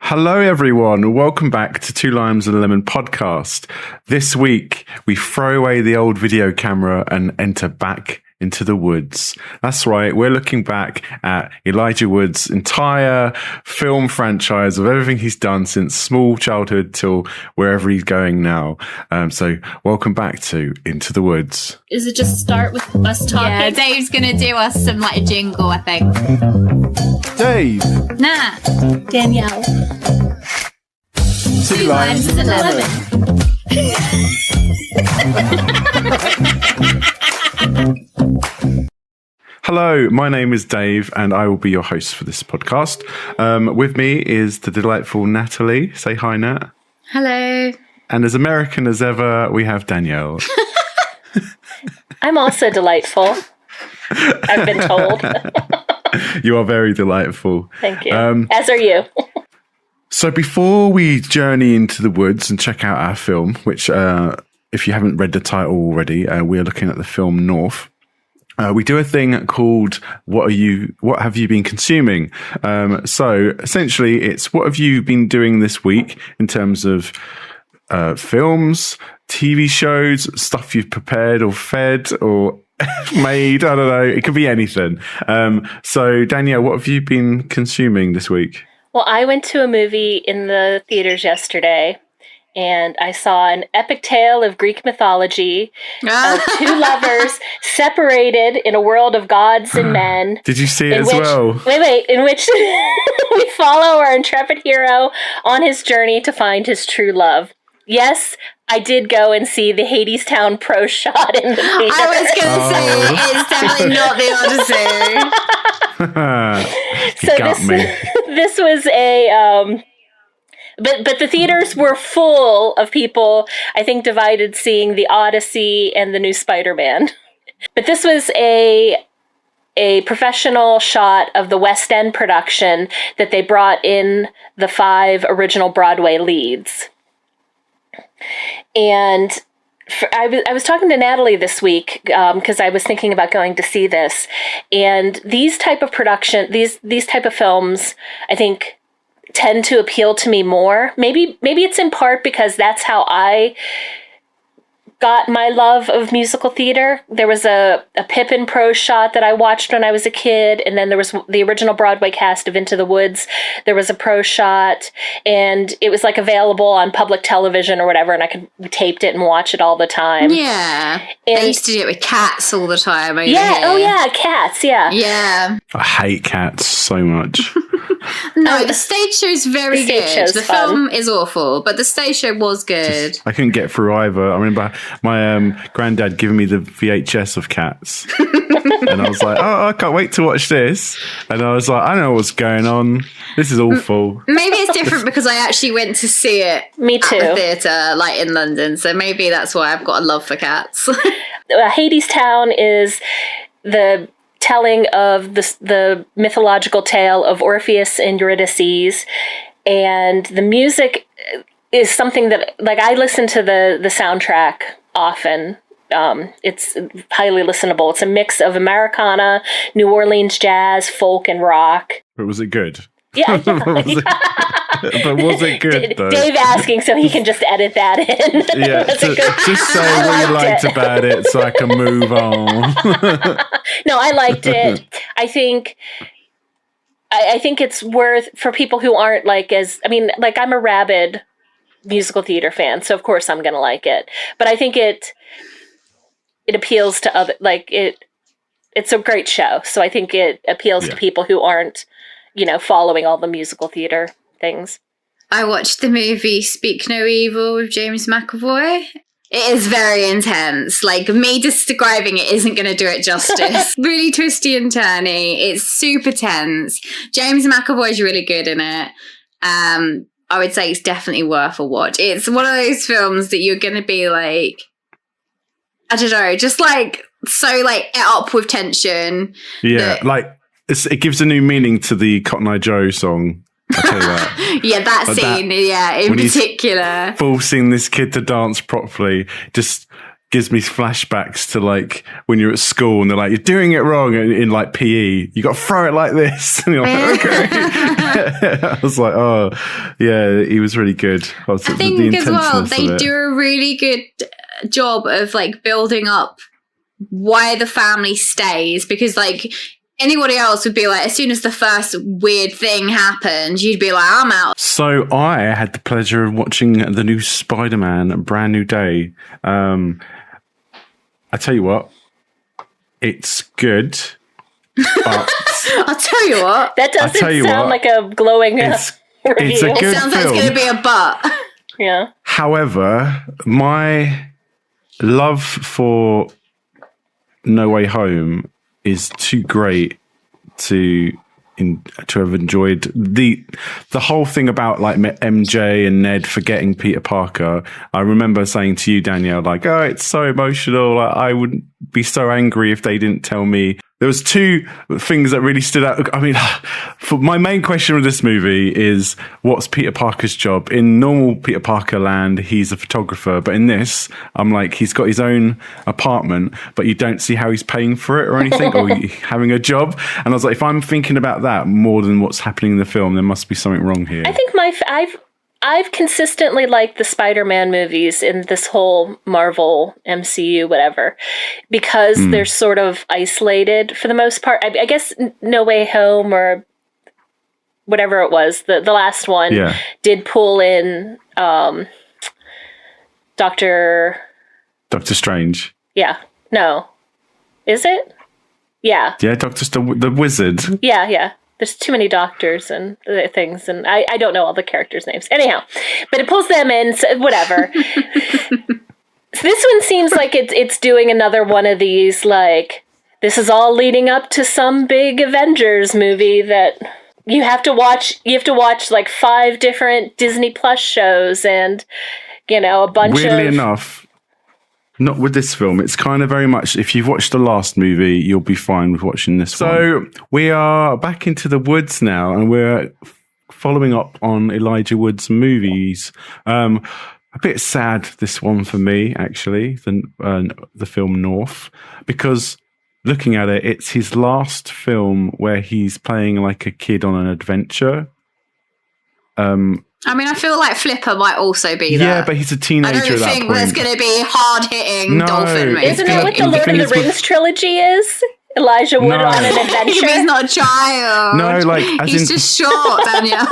Hello, everyone. Welcome back to Two Limes and a Lemon podcast. This week, we throw away the old video camera and enter back into the woods. That's right. We're looking back at Elijah Wood's entire film franchise of everything he's done since small childhood till wherever he's going now. So welcome back to Into the Woods. Is it just start with us talking? Yeah, Dave's going to do us some like a jingle, I think. Dave. Nah. Danielle. Two Limes and a Lemon. Hello, my name is Dave and I will be your host for this podcast. With me is the delightful Natalie. Say hi, Nat. Hello. And as American as ever, we have Danielle. I'm also delightful, I've been told. You are very delightful. Thank you. As are you. So before we journey into the woods and check out our film, which if you haven't read the title already, we are looking at the film North. We do a thing called What have you been consuming? So essentially it's what have you been doing this week in terms of films, TV shows, stuff you've prepared or fed or made. I don't know. It could be anything. So Danielle, what have you been consuming this week? Well, I went to a movie in the theaters yesterday, and I saw an epic tale of Greek mythology of two lovers separated in a world of gods and men. Did you see it as well? In which we follow our intrepid hero on his journey to find his true love. Yes, I did go and see the Hadestown Pro Shot in the theater. I was going to say, it's definitely not the Odyssey. So this was a... But the theaters were full of people, I think, divided seeing the Odyssey and the new Spider-Man. But this was a professional shot of the West End production that they brought in the 5 original Broadway leads. And I was talking to Natalie this week because I was thinking about going to see this. And these type of production, these type of films, I think, tend to appeal to me more. Maybe it's in part because that's how I got my love of musical theater. There was a Pippin prose shot that I watched when I was a kid, and then there was the original Broadway cast of Into the Woods. There was a prose shot, and it was like available on public television or whatever, and we taped it and watch it all the time. Yeah. I used to do it with Cats all the time. Oh yeah, Cats, yeah. Yeah. I hate Cats so much. No, the stage show's very good. The film is awful, but the stage show was good. I couldn't get through either. I remember my granddad giving me the VHS of Cats. And I was like, oh, I can't wait to watch this. And I was like, I don't know what's going on. This is awful. Maybe it's different because I actually went to see it Me too. at the theatre, like in London. So maybe that's why I've got a love for Cats. Hadestown is the telling of the mythological tale of Orpheus and Eurydice, and the music is something that, like, I listen to the soundtrack often. It's highly listenable. It's a mix of Americana, New Orleans jazz, folk, and rock. But was it good? Yeah. But was it good, though? Dave asking so he can just edit that in. Yeah, just say what you liked about it so I can move on. No, I liked it. I think it's worth, for people who aren't I'm a rabid musical theater fan, so of course I'm going to like it. But I think it appeals to other, it's a great show. So I think it appeals to people who aren't, following all the musical theater things. I watched the movie Speak No Evil with James McAvoy. It is very intense. Like, me describing it isn't going to do it justice. Really twisty and turny. It's super tense. James McAvoy's really good in it. I would say it's definitely worth a watch. It's one of those films that you're going to be like, I don't know, just like, so like, up with tension. Yeah, it gives a new meaning to the Cotton Eye Joe song. I'll tell you that. Yeah, that scene, in particular. Forcing this kid to dance properly. Just gives me flashbacks to like when you're at school and they're like, you're doing it wrong in like PE. You got to throw it like this. And you're like, okay. I was like, oh, yeah, he was really good. I think as well, they do a really good job of like building up why the family stays, because like anybody else would be like, as soon as the first weird thing happened, you'd be like, I'm out. So I had the pleasure of watching the new Spider-Man, A Brand New Day. I tell you what, it's good. But I'll tell you what. That doesn't sound like a glowing review. It's a good It sounds like it's going to be a butt. Yeah. However, my love for No Way Home is too great to have enjoyed the whole thing about like MJ and Ned forgetting Peter Parker. I remember saying to you, Danielle, like, oh, it's so emotional. Like, I wouldn't be so angry if they didn't tell me. There was two things that really stood out. I mean, for my main question with this movie is, what's Peter Parker's job? In normal Peter Parker land, he's a photographer. But in this, I'm like, he's got his own apartment, but you don't see how he's paying for it or anything, or having a job. And I was like, if I'm thinking about that more than what's happening in the film, there must be something wrong here. I think I've consistently liked the Spider-Man movies in this whole Marvel MCU, whatever, because they're sort of isolated for the most part. I guess No Way Home or whatever it was, the last one did pull in Doctor Strange. Yeah. No. Is it? Yeah. Yeah, the Wizard. Yeah. There's too many doctors and things, and I don't know all the characters' names. Anyhow, but it pulls them in, so whatever. So this one seems like it's doing another one of these, like, this is all leading up to some big Avengers movie that you have to watch. You have to watch like 5 different Disney Plus shows and, you know, a bunch of... Weirdly enough, not with this film. It's kind of very much, if you've watched the last movie, you'll be fine with watching this one. So we are back into the woods now, and we're following up on Elijah Wood's movies. A bit sad, this one for me, actually, the film North, because looking at it, it's his last film where he's playing like a kid on an adventure. I mean, I feel like Flipper might also be that. Yeah, but he's a teenager at that point. I don't think there's going to be hard-hitting dolphin movie. Isn't that what the Lord of the Rings trilogy is? Elijah Wood on an adventure? He's not a child. No, like... He's just short, Danielle.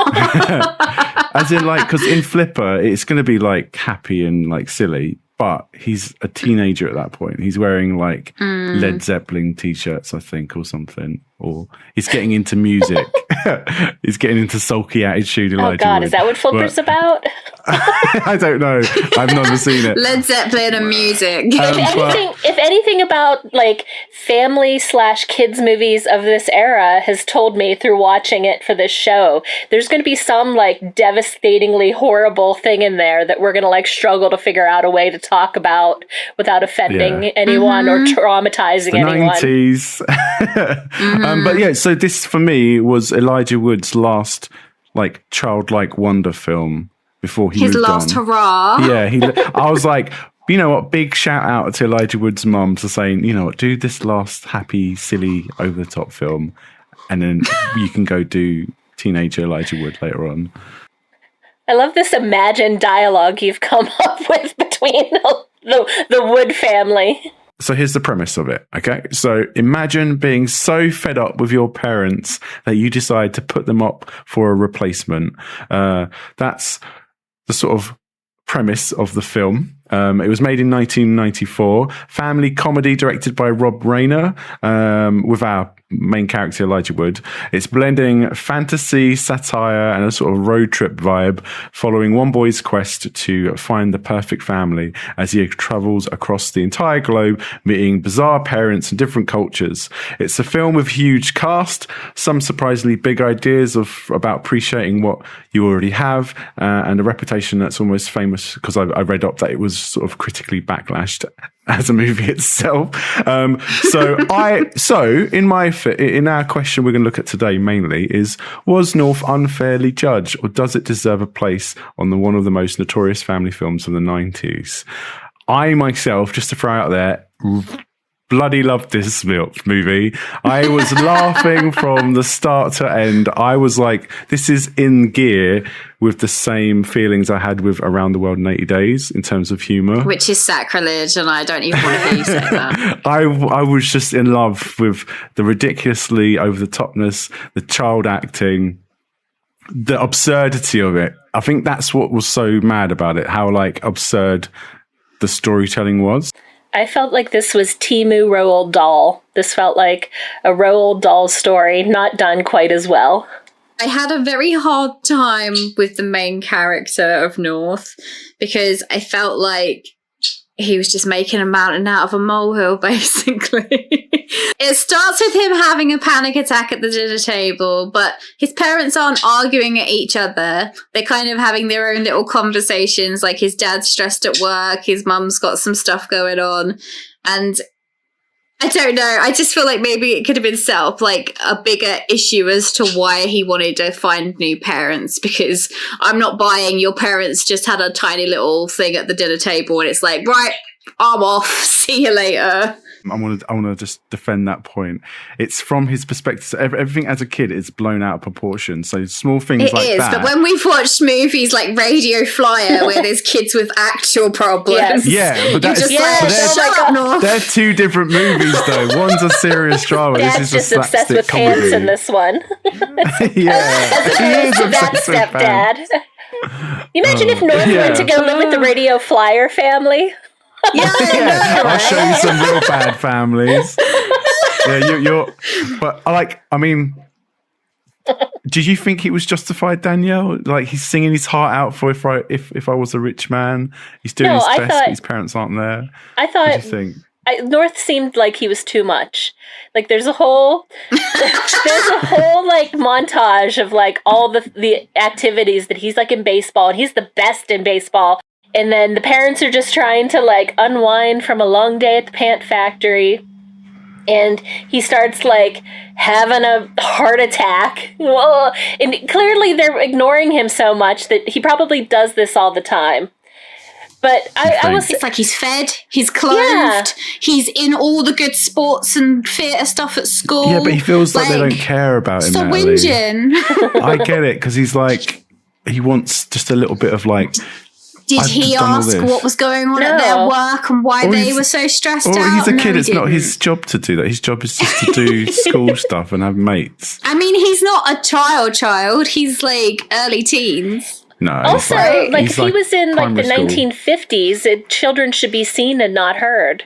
As in, like, because in Flipper, it's going to be, like, happy and, like, silly, but he's a teenager at that point. He's wearing, like, Led Zeppelin T-shirts, I think, or something. Or he's getting into music. He's getting into sulky attitude. Elijah God, Wood. Is that what Flipper's about? I don't know. I've never seen it. Led Zeppelin and music. If anything about like family/kids movies of this era has told me through watching it for this show, there's going to be some like devastatingly horrible thing in there that we're going to like struggle to figure out a way to talk about without offending anyone or traumatizing anyone. 90s. But yeah, so this for me was Elijah Wood's last like childlike wonder film before he moved on. His last hurrah. Yeah, I was like, you know what, big shout out to Elijah Wood's mum for saying, you know what, do this last happy, silly, over the top film, and then you can go do teenager Elijah Wood later on. I love this imagined dialogue you've come up with between the Wood family. So here's the premise of it, okay? So imagine being so fed up with your parents that you decide to put them up for a replacement. That's the sort of premise of the film. It was made in 1994. Family comedy directed by Rob Reiner, with our main character Elijah Wood. It's blending fantasy, satire, and a sort of road trip vibe, following one boy's quest to find the perfect family as he travels across the entire globe, meeting bizarre parents and different cultures. It's a film with huge cast, some surprisingly big ideas about appreciating what you already have, and a reputation that's almost famous, because I read up that it was sort of critically backlashed as a movie itself. In our question we're going to look at today mainly is, was North unfairly judged, or does it deserve a place on one of the most notorious family films of the 90s? I myself, just to throw out there, bloody loved this movie. I was laughing from the start to end. I was like, this is in gear with the same feelings I had with Around the World in 80 Days in terms of humour. Which is sacrilege, and I don't even want to hear you say that. I was just in love with the ridiculously over-the-topness, the child acting, the absurdity of it. I think that's what was so mad about it, how like absurd the storytelling was. I felt like this was Temu Roald Dahl. This felt like a Roald Dahl story, not done quite as well. I had a very hard time with the main character of North because I felt like he was just making a mountain out of a molehill, basically. It starts with him having a panic attack at the dinner table, but his parents aren't arguing at each other. They're kind of having their own little conversations, like his dad's stressed at work, his mum's got some stuff going on, and I don't know. I just feel like maybe it could have been set up like a bigger issue as to why he wanted to find new parents, because I'm not buying your parents just had a tiny little thing at the dinner table and it's like, right, I'm off. See you later. I want to just defend that point. It's from his perspective. So everything as a kid is blown out of proportion. So small things it like is, that. But when we've watched movies like Radio Flyer, where there's kids with actual problems, yeah, but that's shut up, North. They're two different movies, though. One's a serious drama. Dad's This is just a obsessed slapstick with pants comedy. in this one. Yeah, he is That obsessed with pants. stepdad. You imagine if North went to go live with the Radio Flyer family? Yeah, I know, I'll show you some real bad families. Yeah, you're. But I mean, did you think he was justified, Danielle? Like he's singing his heart out for if I was a rich man. He's doing his best, but his parents aren't there. I thought. What do you think? North seemed like he was too much. Like there's a whole like montage of like all the activities that he's like in baseball, and he's the best in baseball. And then the parents are just trying to like unwind from a long day at the pant factory. And he starts like having a heart attack. And clearly they're ignoring him so much that he probably does this all the time. But I was... It's like he's fed, he's clothed, he's in all the good sports and theatre stuff at school. Yeah, but he feels like they don't care about him, stop Natalie. whinging. I get it, because he's like, he wants just a little bit of like... Did he ask what was going on at their work and why they were so stressed out? He's a kid. No, it's not his job to do that. His job is just to do school stuff and have mates. I mean, he's not a child. He's like early teens. No. Also, like if he was in like the primary 1950s, children should be seen and not heard.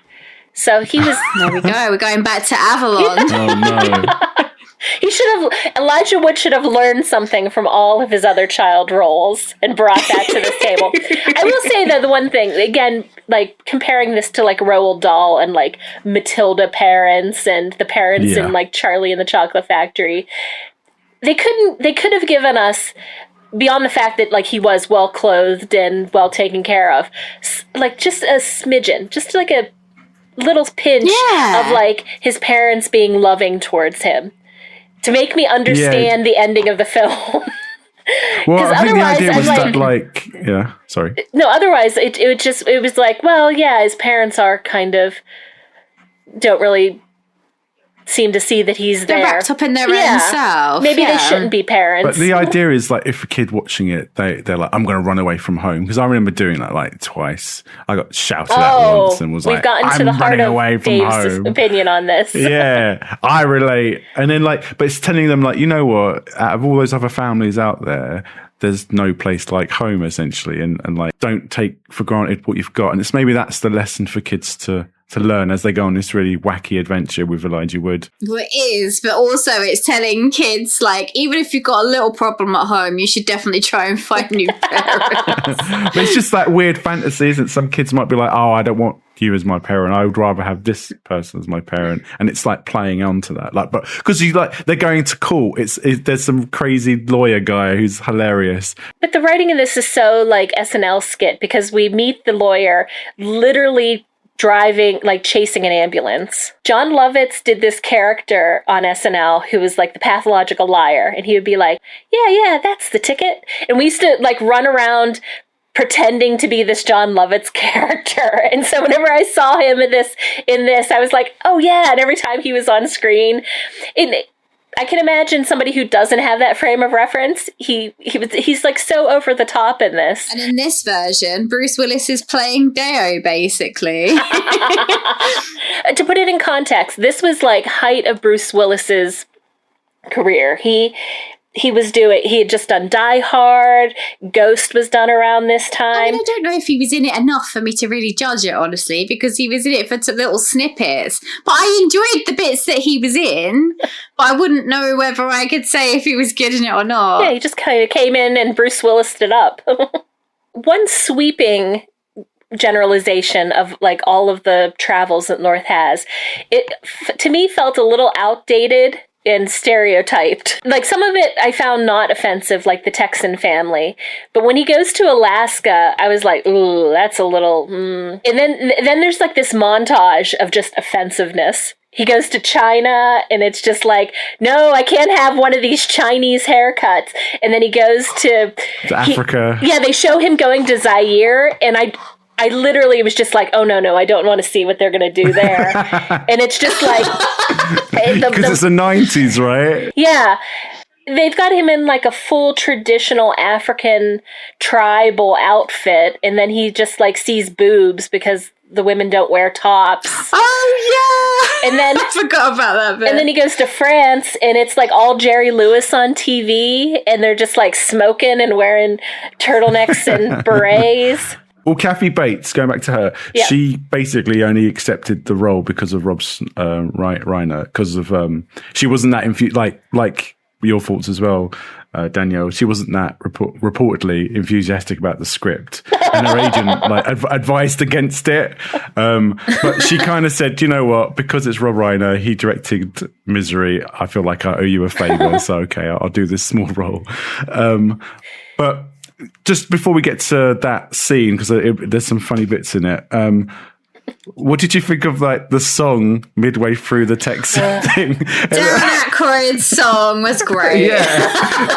So he was... There we go. We're going back to Avalon. Oh, no. Elijah Wood should have learned something from all of his other child roles and brought that to this table. I will say that the one thing, again, like comparing this to like Roald Dahl and like Matilda parents and the parents in like Charlie and the Chocolate Factory, they could have given us, beyond the fact that like he was well clothed and well taken care of, like just a smidgen, just like a little pinch of like his parents being loving towards him, to make me understand the ending of the film. Well, I think the idea was that, like, sorry. No, otherwise it was like, well, yeah, his parents are kind of don't really seem to see that he's there. They're wrapped up in their own self. Maybe they shouldn't be parents. But the idea is like, if a kid watching it, they're like, I'm going to run away from home. Because I remember doing that like twice. I got shouted at once and was like, I'm running away from home. Opinion on this. Yeah, I relate. And then like, but it's telling them like, you know what, out of all those other families out there, there's no place like home, essentially. And like, don't take for granted what you've got. And it's maybe that's the lesson for kids to learn as they go on this really wacky adventure with Elijah Wood. Well, it is, but also it's telling kids, like, even if you've got a little problem at home, you should definitely try and find new parents. But it's just that weird fantasy, isn't it? Some kids might be like, oh, I don't want you as my parent. I would rather have this person as my parent. And it's like playing onto that. Like, but because you like, they're going to court. There's some crazy lawyer guy who's hilarious. But the writing in this is so like SNL skit, because we meet the lawyer literally driving, like chasing an ambulance. John Lovitz did this character on SNL who was like the pathological liar. And he would be like, yeah, that's the ticket. And we used to like run around pretending to be this John Lovitz character. And so whenever I saw him in this, I was like, oh yeah. And every time he was on screen, I can imagine somebody who doesn't have that frame of reference. He's like so over the top in this. And in this version, Bruce Willis is playing Deo, basically. To put it in context, this was like height of Bruce Willis's career. He had just done Die Hard. Ghost was done around this time. I don't know if he was in it enough for me to really judge it, honestly, because he was in it for little snippets. But I enjoyed the bits that he was in, but I wouldn't know whether I could say if he was good in it or not. Yeah, he just kind of came in and Bruce Willis'd it up. One sweeping generalization of like all of the travels that North has, to me felt a little outdated and stereotyped. Like some of it I found not offensive, like the Texan family. But when he goes to Alaska, I was like, ooh, that's a little... And then there's like this montage of just offensiveness. He goes to China and it's just like, no, I can't have one of these Chinese haircuts. And then he goes to Africa. They show him going to Zaire, and I literally was just like, oh, no, I don't want to see what they're going to do there. And it's just like... Because it's the 90s, right? Yeah. They've got him in like a full traditional African tribal outfit, and then he just like sees boobs because the women don't wear tops. Oh, yeah! And then I forgot about that bit. And then he goes to France, and it's like all Jerry Lewis on TV, and they're just like smoking and wearing turtlenecks and berets. Well, Kathy Bates, going back to her, she basically only accepted the role because of Rob Reiner, because of she wasn't that like your thoughts as well, Danielle. She wasn't that reportedly enthusiastic about the script, and her agent like advised against it. But she kind of said, you know what, because it's Rob Reiner, he directed Misery. I feel like I owe you a favor, so okay, I'll do this small role. But just before we get to that scene, because there's some funny bits in it. What did you think of like the song midway through the Texan thing? Dan Aykroyd's song was great. Yeah,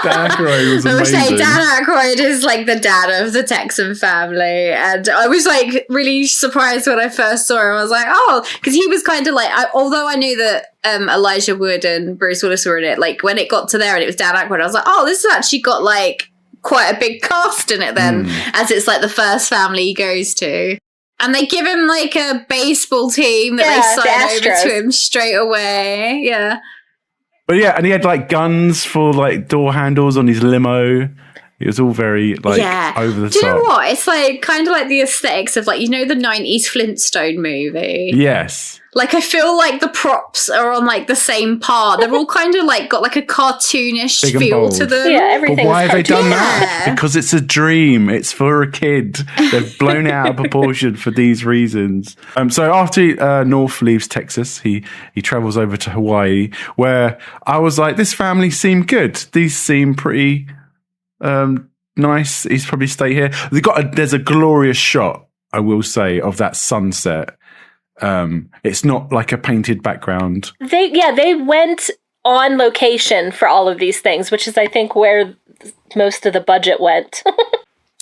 Dan Aykroyd was amazing. I would say Dan Aykroyd is like the dad of the Texan family, and I was like really surprised when I first saw him. I was like, oh, because he was kind of like, although I knew that Elijah Wood and Bruce Willis were in it, like when it got to there and it was Dan Aykroyd, I was like, oh, this has actually got like quite a big cast in it then, as it's like the first family he goes to. And they give him like a baseball team that they sign over to him straight away. Yeah. But yeah, and he had like guns for like door handles on his limo. It was all very like over the top. Do you know what? It's like kind of like the aesthetics of like, you know, the 90s Flintstone movie. Yes. Like, I feel like the props are on, like, the same par. They're all kind of, like, got, like, a cartoonish feel to them. Yeah, everything's But why have they done that? Because it's a dream. It's for a kid. They've blown it out of proportion for these reasons. So after North leaves Texas, he travels over to Hawaii, where I was like, this family seem good. These seem pretty nice. He's probably stay here. There's a glorious shot, I will say, of that sunset. It's not like a painted background. They went on location for all of these things, which is I think where most of the budget went.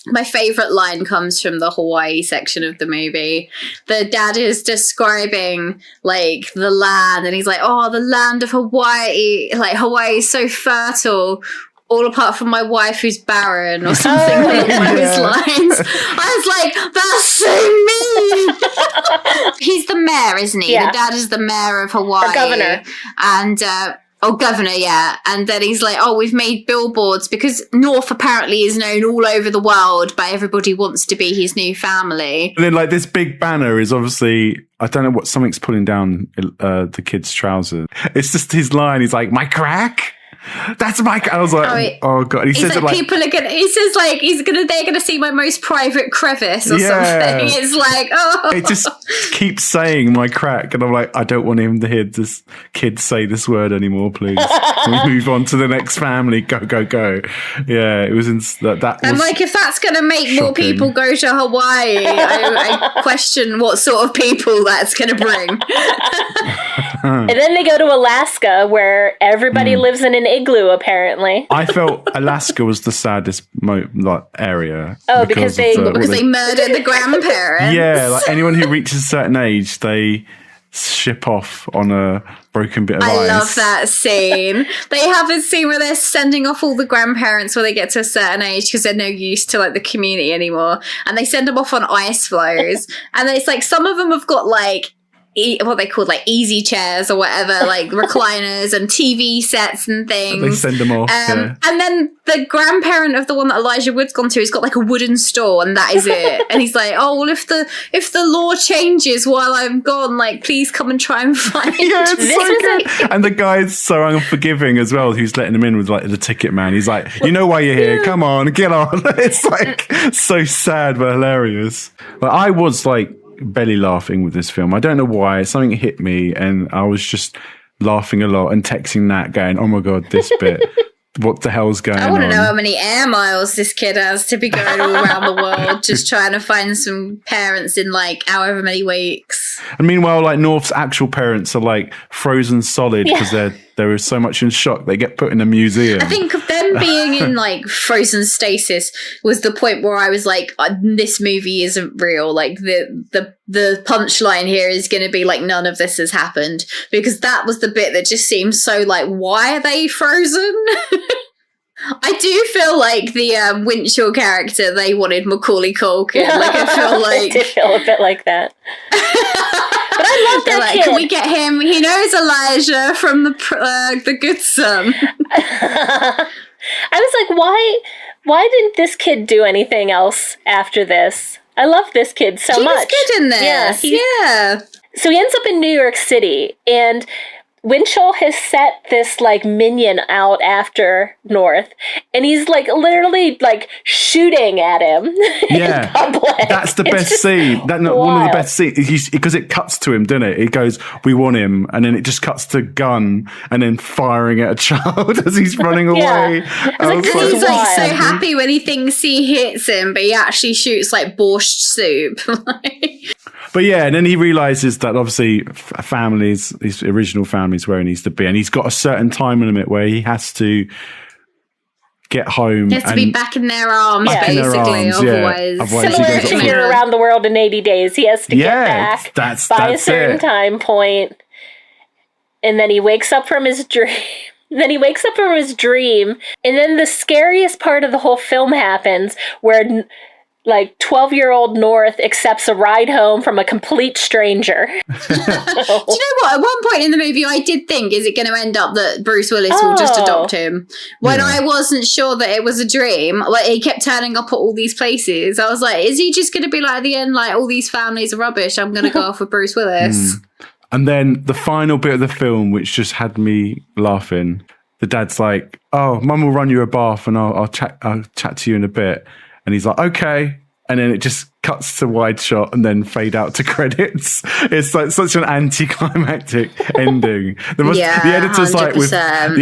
My favorite line comes from the Hawaii section of the movie. The dad is describing like the land, and he's like, oh, the land of Hawaii, like Hawaii is so fertile, all apart from my wife who's barren, or something along those lines. I was like, that's so mean. He's the mayor, isn't he? Yeah. The dad is the mayor of Hawaii. Or governor. And, governor, yeah. And then he's like, oh, we've made billboards, because North apparently is known all over the world, but everybody wants to be his new family. And then like this big banner is obviously, I don't know what, something's pulling down the kid's trousers. It's just his line. He's like, my crack? That's my. I was like, oh god. He says like, people are gonna. He says like they're gonna see my most private crevice or something. It's like, oh, it just keeps saying my crack, and I'm like, I don't want him to hear this kid say this word anymore, please. Can we move on to the next family? Go, go, go. Yeah, it was that I'm was like, if that's going to make more shocking. people go to Hawaii, I question what sort of people that's going to bring. And then they go to Alaska, where everybody lives in an igloo, apparently. I felt Alaska was the saddest area. Oh, because they murdered the grandparents. Yeah, like anyone who reaches a certain age, they ship off on a broken bit of ice. I love that scene. They have this scene where they're sending off all the grandparents when they get to a certain age because they're no use to like the community anymore, and they send them off on ice floes. And it's like some of them have got like what they call like easy chairs or whatever, like recliners and TV sets and things. They send them off. And then the grandparent of the one that Elijah Wood's gone to, he's got like a wooden store, and that is it. And he's like, "Oh well, if the law changes while I'm gone, like please come and try and find." Yeah, it's so good. And the guy's so unforgiving as well, who's letting him in with like the ticket man. He's like, "You know why you're here? Come on, get on." It's like so sad but hilarious. But I was like belly laughing with this film. I don't know why. Something hit me, and I was just laughing a lot and texting Nat, going, "Oh my god, this bit." What the hell's going on? I want to know how many air miles this kid has to be going all around the world just trying to find some parents in like however many weeks. And meanwhile, like North's actual parents are like frozen solid because they're so much in shock. They get put in a museum. I think them being in like frozen stasis was the point where I was like, this movie isn't real. Like the punchline here is going to be like none of this has happened, because that was the bit that just seemed so like, why are they frozen? I do feel like the Winchell character, they wanted Macaulay Culkin. Like I feel like it did feel a bit like that. But I love that like, kid. Can we get him? He knows Elijah from the Good Son. I was like, why didn't this kid do anything else after this? I love this kid so much. He was good in this. Yeah. So he ends up in New York City, and Winchell has set this like minion out after North, and he's like literally like shooting at him. Yeah, in public. That's the best scene. One of the best scenes, because it cuts to him, doesn't it? It goes, "We want him," and then it just cuts to gun and then firing at a child as he's running away. He's like so happy when he thinks he hits him, but he actually shoots like borscht soup. But yeah, and then he realizes that obviously families, his original family's where he needs to be, and he's got a certain time limit where he has to get home. He has to be back in their arms, basically. Otherwise similar to You're Around the World in 80 Days. He has to get back by a certain time point, and then he wakes up from his dream. And then the scariest part of the whole film happens, where like 12-year-old North accepts a ride home from a complete stranger. Do you know what? At one point in the movie, I did think, is it going to end up that Bruce Willis will just adopt him? When I wasn't sure that it was a dream, like he kept turning up at all these places. I was like, is he just going to be like at the end, like all these families are rubbish, I'm going to go off with Bruce Willis? And then the final bit of the film, which just had me laughing, the dad's like, "Oh, Mum will run you a bath and I'll chat to you in a bit." And he's like, "Okay." And then it just cuts to wide shot and then fade out to credits. It's like such an anticlimactic ending. The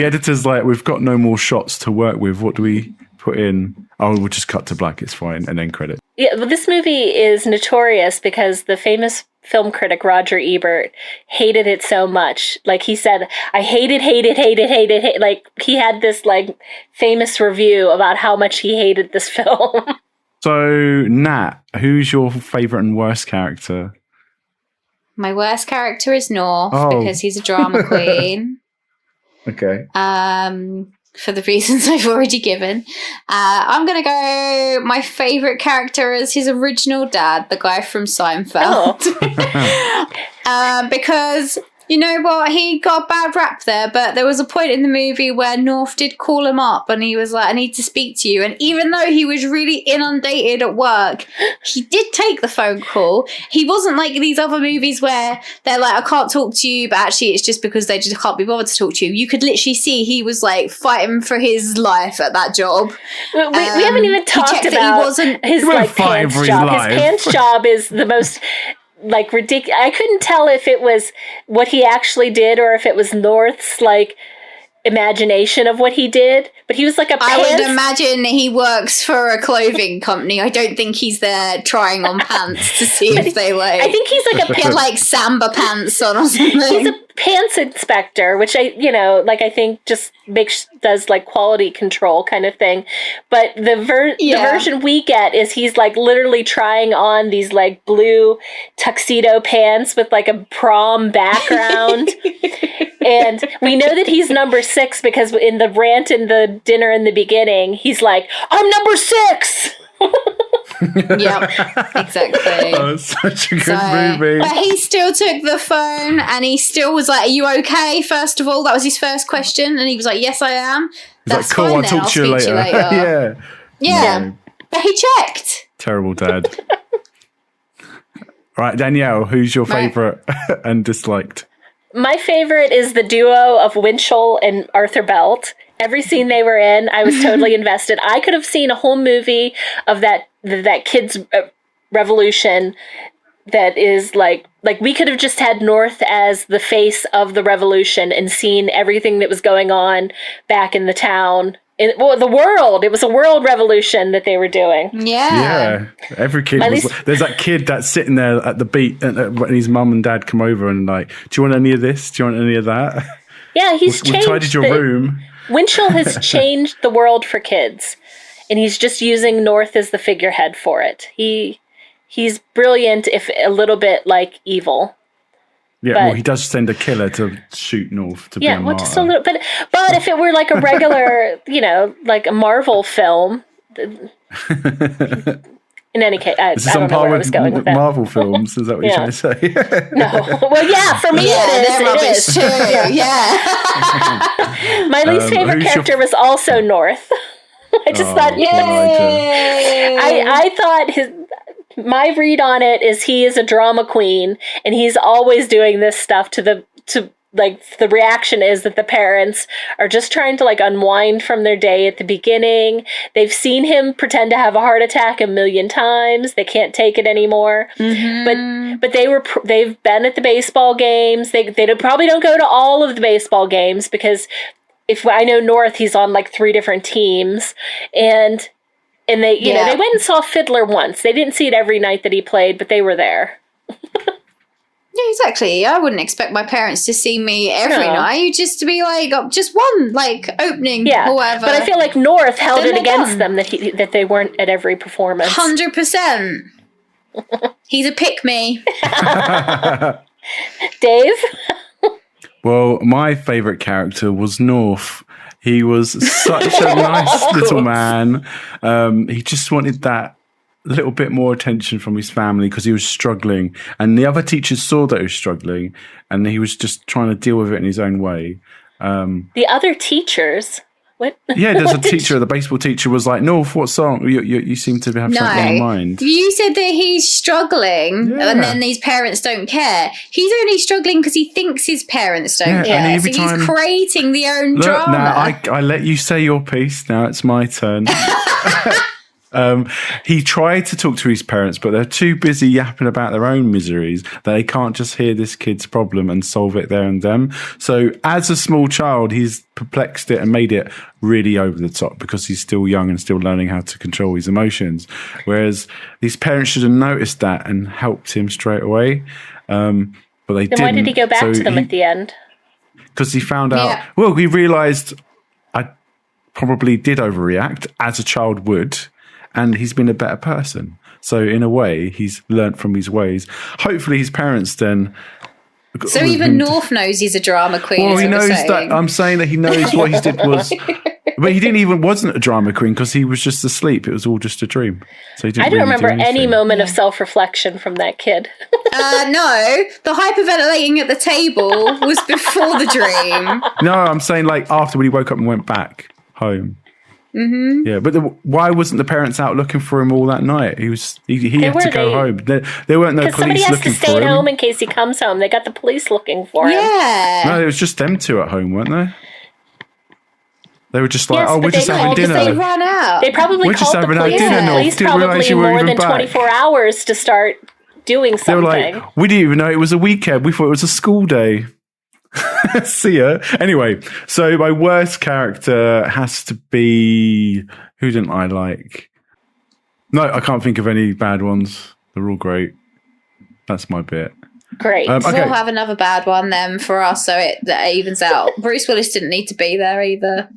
editor's like, "We've got no more shots to work with. What do we put in?" "Oh, we'll just cut to black. It's fine." And then credits. Yeah, well, this movie is notorious because the famous film critic Roger Ebert hated it so much. Like he said, "I hate it. Like he had this like famous review about how much he hated this film. So, Nat, who's your favourite and worst character? My worst character is North because he's a drama queen. Okay. For the reasons I've already given. I'm going to go my favourite character is his original dad, the guy from Seinfeld. Because, you know what, he got a bad rap there, but there was a point in the movie where North did call him up and he was like, "I need to speak to you." And even though he was really inundated at work, he did take the phone call. He wasn't like these other movies where they're like, "I can't talk to you," but actually it's just because they just can't be bothered to talk to you. You could literally see he was like fighting for his life at that job. We haven't even talked about his like pants job. His pants job is the most like ridiculous. I couldn't tell if it was what he actually did or if it was North's like imagination of what he did. But he was like a I would pants. imagine he works for a clothing company. I don't think he's there trying on pants to see if they like. I think he's like a he had like Samba pants on or something. he's a pants inspector, which I think just does like quality control kind of thing. But the version we get is he's like literally trying on these like blue tuxedo pants with like a prom background. And we know that he's number 6 because in the rant in the dinner in the beginning, he's like, "I'm number 6." Yep, exactly. Oh, it's such a good movie. But he still took the phone and he still was like, "Are you okay?" First of all, that was his first question, and he was like, "Yes, I am." He's That's like, cool, fine I'll then. talk to you speak later. Yeah. No, But he checked. terrible dad. Right, Danielle, who's your Right. favourite and disliked? My favorite is the duo of Winchell and Arthur Belt. Every scene they were in, I was totally invested. I could have seen a whole movie of that kids' revolution. That is like we could have just had North as the face of the revolution and seen everything that was going on back in the town. The world. It was a world revolution that they were doing. Yeah. Every kid there's that kid that's sitting there at the beat and his mum and dad come over and like, do you want any of this? Do you want any of that? Yeah, he's We changed. tidied your room. Winchell has changed the world for kids, and he's just using North as the figurehead for it. He's brilliant, if a little bit like evil. Yeah, But- well, he does send a killer to shoot North to be a martyr. Just a little bit. But if it were like a regular, like a Marvel film. In any case, I Is this don't on know par where I with was going with that. Marvel films? Is that what you're trying to say? No. Well, yeah, for me Yeah, they're it rubbish is. too. Yeah. My least favorite who's your character was also North. I just thought, I thought my read on it is he is a drama queen, and he's always doing this stuff the reaction is that the parents are just trying to like unwind from their day at the beginning. They've seen him pretend to have a heart attack 1,000,000 times. They can't take it anymore. Mm-hmm. But they've been at the baseball games. They probably don't go to all of the baseball games because if I know North, he's on like 3 different teams, and they they went and saw Fiddler once. They didn't see it every night that he played, but they were there. Yeah, exactly. I wouldn't expect my parents to see me every No. night, just to be like, just one, like, opening or whatever. But I feel like North held Then it they're against done. them that they weren't at every performance. 100%. He's a pick-me. Dave? Well, my favourite character was North. He was such a nice little man. He just wanted that little bit more attention from his family because he was struggling. And the other teachers saw that he was struggling and he was just trying to deal with it in his own way. The other teachers? What? Yeah, there's a What did teacher, the baseball teacher was like, North, what song? You seem to have something in mind. You said that he's struggling Yeah. and then these parents don't care. He's only struggling because he thinks his parents don't Yeah, and care. every So time- he's creating the own Look, drama. now I let you say your piece. Now it's my turn. He tried to talk to his parents, but they're too busy yapping about their own miseries that they can't just hear this kid's problem and solve it there and then. So as a small child, he's perplexed it and made it really over the top because he's still young and still learning how to control his emotions. Whereas these parents should have noticed that and helped him straight away. But they didn't. Then why did he go back So to them at the end? because he found out, Yeah. well, he realized I probably did overreact as a child would, and he's been a better person. So in a way, he's learnt from his ways. Hopefully his parents then... So even North knows he's a drama queen. Well, is he what we're knows saying. that, I'm saying that he knows what he did was... But he wasn't a drama queen because he was just asleep. It was all just a dream. So he didn't I don't really do remember any anything. moment of self-reflection from that kid. No, the hyperventilating at the table was before the dream. No, I'm saying like after when he woke up and went back home. Mm-hmm. Yeah, but why wasn't the parents out looking for him all that night? He had to go home. There weren't no Because somebody police has to looking stay for at him. home in case he comes home. They got the police looking for him. Yeah. No, it was just them two at home, weren't they? They were just like, Yes, oh, but we're just they having called the dinner. They ran out. They probably We're just called the having our police. dinner, The North. police Didn't realise probably you were more even than back. 24 hours to start doing They were something. like, we didn't even know it was a weekend. We thought it was a school day. See ya. Anyway, so my worst character has to be... Who didn't I like? No, I can't think of any bad ones. They're all great. That's my bit. Great. Okay. We'll have another bad one then for us, so that evens out. Bruce Willis didn't need to be there either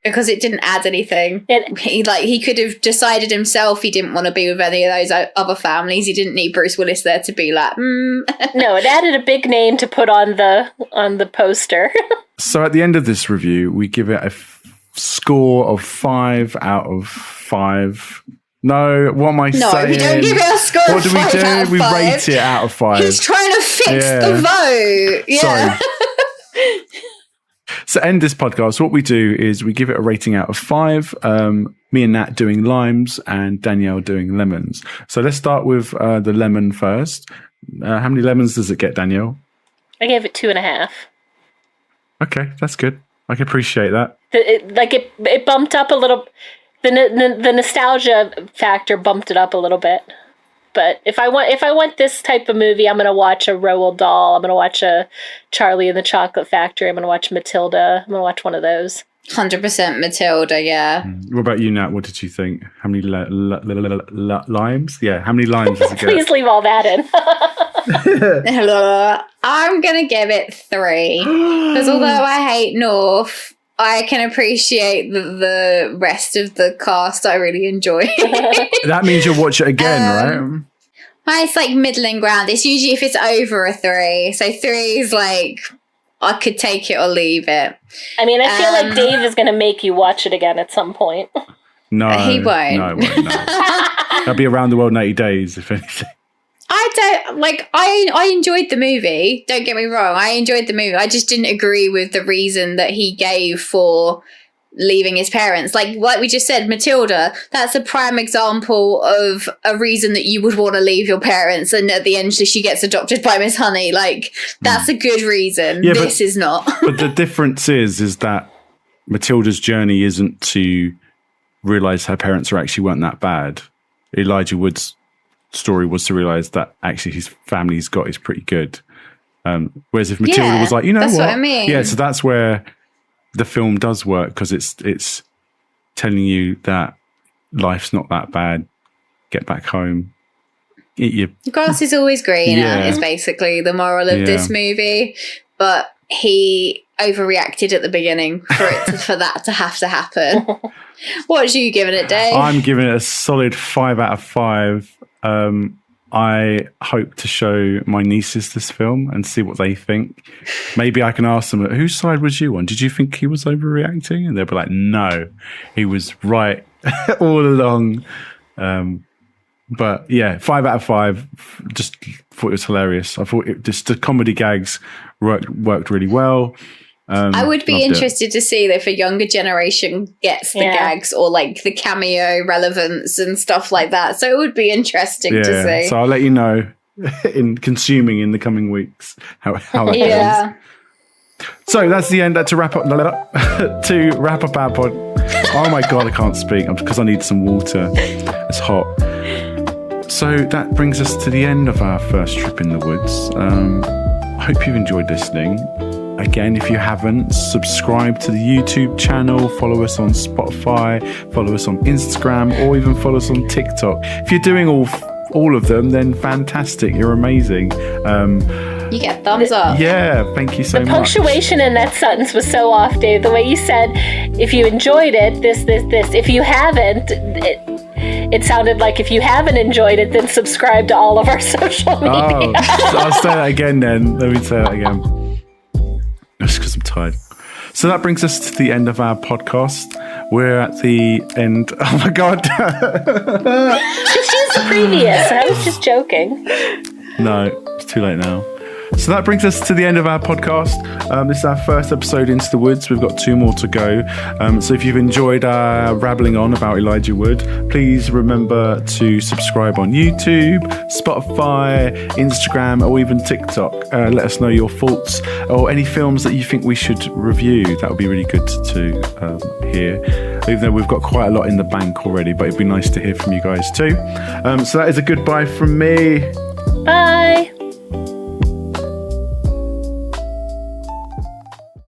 because it didn't add anything. He could have decided himself he didn't want to be with any of those other families. He didn't need Bruce Willis there to be like, No, it added a big name to put on the poster. So at the end of this review, we give it a score of 5 out of 5. No, what am I saying? No, we don't give it a score What of do we 5 do? out of We 5. rate it out of 5. He's trying to fix the vote. Yeah. Sorry. So end this podcast. What we do is we give it a rating out of 5. Me and Nat doing limes and Danielle doing lemons. So let's start with the lemon first. How many lemons does it get, Danielle? I gave it 2.5. Okay, that's good. I can appreciate that. It bumped up a little. The nostalgia factor bumped it up a little bit. But if I want this type of movie, I'm going to watch a Roald Dahl. I'm going to watch a Charlie and the Chocolate Factory. I'm going to watch Matilda. I'm going to watch one of those. 100% Matilda, yeah. What about you, Nat? What did you think? How many limes? Yeah, how many limes does it get? Please leave all that in. I'm going to give it 3. Because although I hate North, I can appreciate the rest of the cast. I really enjoy. That means you'll watch it again, right? Well, it's like middling ground. It's usually if it's over a 3. So 3 is like, I could take it or leave it. I mean, I feel like Dave is going to make you watch it again at some point. No, He won't. No, it won't. No. That'll be Around the World in 80 Days, if anything. I enjoyed the movie. Don't get me wrong. I enjoyed the movie. I just didn't agree with the reason that he gave for leaving his parents. Like we just said, Matilda, that's a prime example of a reason that you would want to leave your parents. And at the end, she gets adopted by Miss Honey. Like, that's a good reason. Yeah, this is not. But the difference is that Matilda's journey isn't to realize her parents weren't that bad. Elijah Wood's story was to realize that actually his family he's got is pretty good. Whereas if Matilda was like, you know that's what? I mean. Yeah, so that's where the film does work, because it's telling you that life's not that bad. Get back home. Eat your... Grass is always greener Yeah. is basically the moral of this movie. But he overreacted at the beginning for that to have to happen. What are you giving it, Dave? I'm giving it a solid 5 out of 5. I hope to show my nieces this film and see what they think. Maybe I can ask them, whose side was you on? Did you think he was overreacting? And they'll be like, no, he was right all along. But yeah, 5 out of 5. Just thought it was hilarious. I thought the comedy gags worked really well. I would be interested to see if a younger generation gets the gags or like the cameo relevance and stuff like that. So it would be interesting to see. So I'll let you know in consuming in the coming weeks how that goes. So that's the end. To wrap up our pod. Oh my god, I can't speak because I need some water. It's hot. So that brings us to the end of our first trip in the woods. I hope you've enjoyed listening. Again, if you haven't, subscribe to the YouTube channel, follow us on Spotify, follow us on Instagram, or even follow us on TikTok. If you're doing all of them, then fantastic. You're amazing. You get thumbs up. Yeah, thank you so much. The punctuation in that sentence was so off, Dave. The way you said, if you enjoyed it, this. If you haven't, it sounded like if you haven't enjoyed it, then subscribe to all of our social media. So I'll say that again then. Let me say that again. Just because I'm tired. So that brings us to the end of our podcast. We're at the end. Oh my god. Just use the previous. I was just joking. No, it's too late now. So that brings us to the end of our podcast. This is our first episode into the woods. We've got 2 more to go. So if you've enjoyed our rabbling on about Elijah Wood, please remember to subscribe on YouTube, Spotify, Instagram, or even TikTok. Let us know your thoughts or any films that you think we should review. That would be really good to hear. Even though we've got quite a lot in the bank already, but it'd be nice to hear from you guys too. So that is a goodbye from me. Bye.